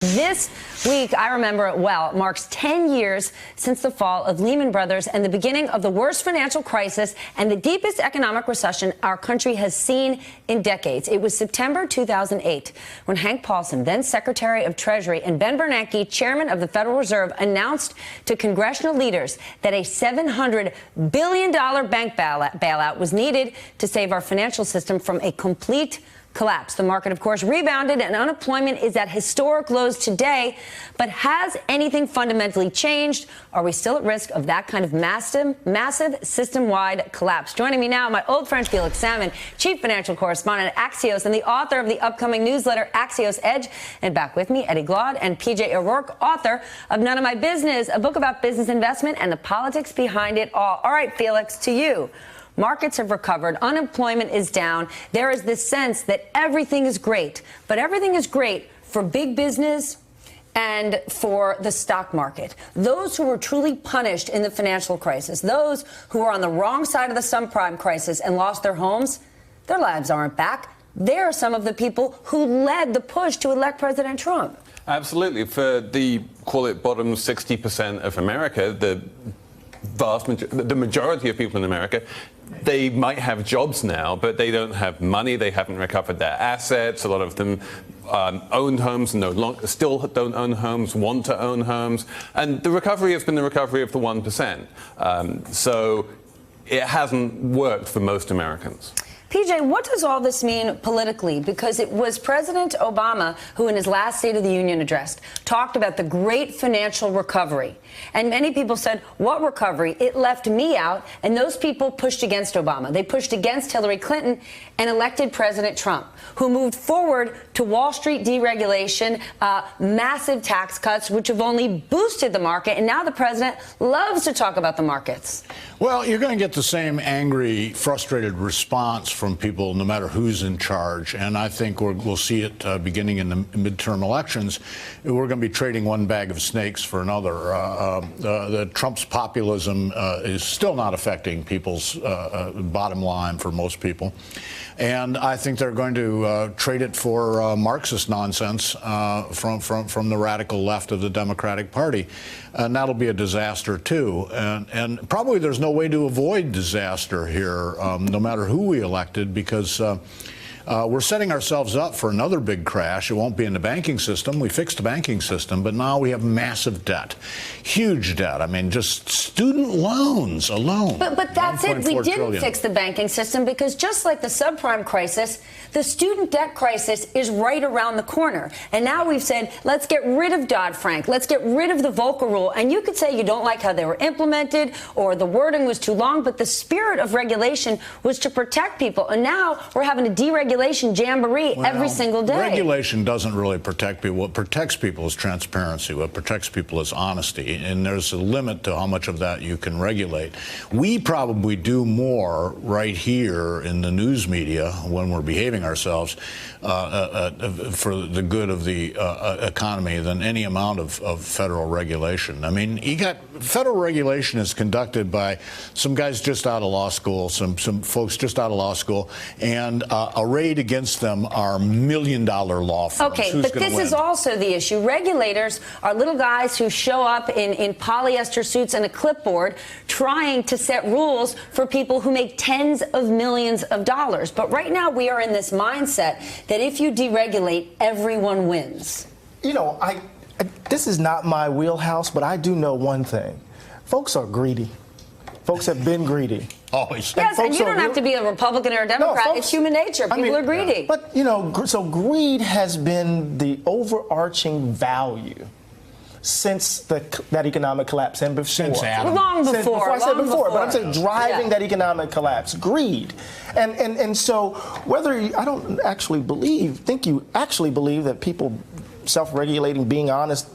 This week, I remember it well, marks 10 years since the fall of Lehman Brothers and the beginning of the worst financial crisis and the deepest economic recession our country has seen in decades. It was September 2008 when Hank Paulson, then Secretary of Treasury, and Ben Bernanke, Chairman of the Federal Reserve, announced to congressional leaders that a $700 billion bank bailout was needed to save our financial system from a complete collapse. The market, of course, rebounded and unemployment is at historic lows today. But has anything fundamentally changed? Are we still at risk of that kind of massive system-wide collapse? Joining me now, my old friend Felix Salmon, chief financial correspondent at Axios and the author of the upcoming newsletter Axios Edge. And back with me, Eddie Glaude and PJ O'Rourke, author of None of My Business, a book about business investment and the politics behind it all. All right, Felix, to you. Markets have recovered. Unemployment is down. There is this sense that everything is great, but everything is great for big business and for the stock market. Those who were truly punished in the financial crisis, those who were on the wrong side of the subprime crisis and lost their homes, their lives aren't back. They are some of the people who led the push to elect President Trump. Absolutely. For the, call it bottom 60% of America, the majority of people in America, they might have jobs now, but they don't have money. They haven't recovered their assets. A lot of them owned homes, still don't own homes, want to own homes. And the recovery has been the recovery of the 1%. So it hasn't worked for most Americans. PJ, what does all this mean politically? Because it was President Obama who, in his last State of the Union address, talked about the great financial recovery. And many people said, what recovery? It left me out. And those people pushed against Obama. They pushed against Hillary Clinton and elected President Trump, who moved forward to Wall Street deregulation, massive tax cuts, which have only boosted the market. And now the president loves to talk about the markets. Well, you're going to get the same angry, frustrated response from people no matter who's in charge. And I think we'll see it beginning in the midterm elections. We're going to be trading one bag of snakes for another. The Trump's populism is still not affecting people's bottom line for most people. And I think they're going to trade it for Marxist nonsense from the radical left of the Democratic Party. And that'll be a disaster, too. And probably there's no way to avoid disaster here, no matter who we elected, because we're setting ourselves up for another big crash. It won't be in the banking system. We fixed the banking system, but now we have massive debt, huge debt. I mean, just student loans alone. But that's it. We didn't fix the banking system because just like the subprime crisis, the student debt crisis is right around the corner. And now we've said, let's get rid of Dodd-Frank. Let's get rid of the Volcker Rule. And you could say you don't like how they were implemented or the wording was too long, but the spirit of regulation was to protect people. And now we're having a deregulation jamboree every single day. Regulation doesn't really protect people. What protects people is transparency. What protects people is honesty. And there's a limit to how much of that you can regulate. We probably do more right here in the news media when we're behaving ourselves for the good of the economy than any amount of federal regulation. I mean, federal regulation is conducted by some guys just out of law school, some folks just out of law school, and arrayed against them are million-dollar law firms. Okay, but this is also the issue. Regulators are little guys who show up in polyester suits and a clipboard trying to set rules for people who make tens of millions of dollars. But right now we are in this mindset that if you deregulate, everyone wins. You know, this is not my wheelhouse, but I do know one thing. Folks are greedy. Folks have been greedy. Always. Yes, and you don't have to be a Republican or a Democrat. No, it's human nature. People are greedy. But, you know, so greed has been the overarching value since that economic collapse and before. Since Adam. Long before. I said before, but I'm saying driving that economic collapse, greed. And so whether I don't actually think you actually believe that people self-regulating, being honest,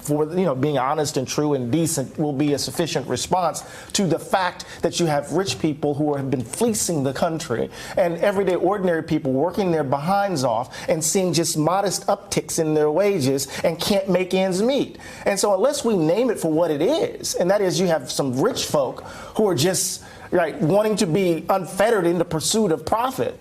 being honest and true and decent will be a sufficient response to the fact that you have rich people who have been fleecing the country and everyday ordinary people working their behinds off and seeing just modest upticks in their wages and can't make ends meet. And so unless we name it for what it is, and that is you have some rich folk who are just wanting to be unfettered in the pursuit of profit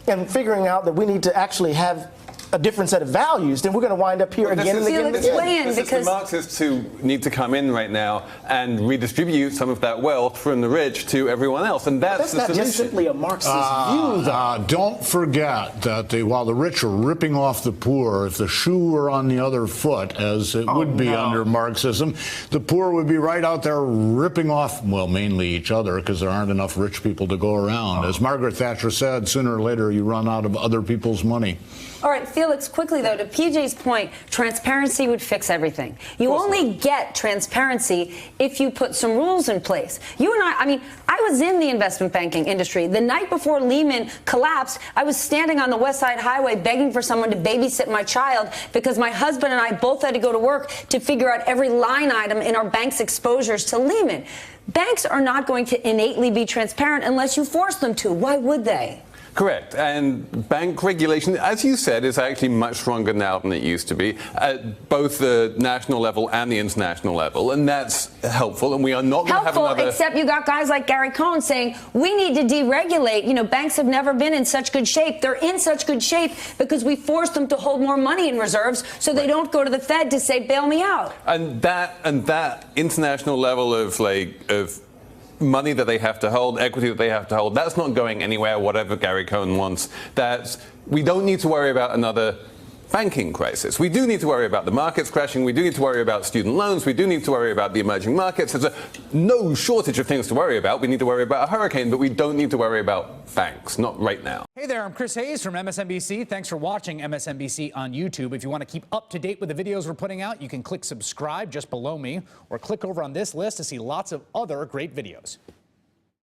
and figuring out that we need to actually have a different set of values, then we're going to wind up here again and again and Felix, again. weigh in, This is because the Marxists who need to come in right now and redistribute some of that wealth from the rich to everyone else, and that's That's the not solution. just simply a Marxist view, though. Don't forget that while the rich are ripping off the poor, if the shoe were on the other foot, as it would be under Marxism, the poor would be right out there ripping off, well, mainly each other, because there aren't enough rich people to go around. As Margaret Thatcher said, sooner or later you run out of other people's money. all right, Felix, quickly though, to PJ's point, transparency would fix everything. You only get transparency if you put some rules in place. You and I mean, I was in the investment banking industry. The night before Lehman collapsed, I was standing on the West Side Highway begging for someone to babysit my child because my husband and I both had to go to work to figure out every line item in our bank's exposures to Lehman. Banks are not going to innately be transparent unless you force them to. Why would they? Correct. And bank regulation, as you said, is actually much stronger now than it used to be at both the national level and the international level. And that's helpful. And we are not going to have Helpful, another... except you got guys like Gary Cohn saying we need to deregulate. You know, banks have never been in such good shape. They're in such good shape because we forced them to hold more money in reserves so they don't go to the Fed to say, bail me out. And that international level of money that they have to hold, equity that they have to hold, that's not going anywhere, whatever Gary Cohn wants. We don't need to worry about another banking crisis. We do need to worry about the markets crashing. We do need to worry about student loans. We do need to worry about the emerging markets. There's no shortage of things to worry about. We need to worry about a hurricane, but we don't need to worry about banks, not right now. Hey there, I'm Chris Hayes from MSNBC. Thanks for watching MSNBC on YouTube. If you want to keep up to date with the videos we're putting out, you can click subscribe just below me or click over on this list to see lots of other great videos.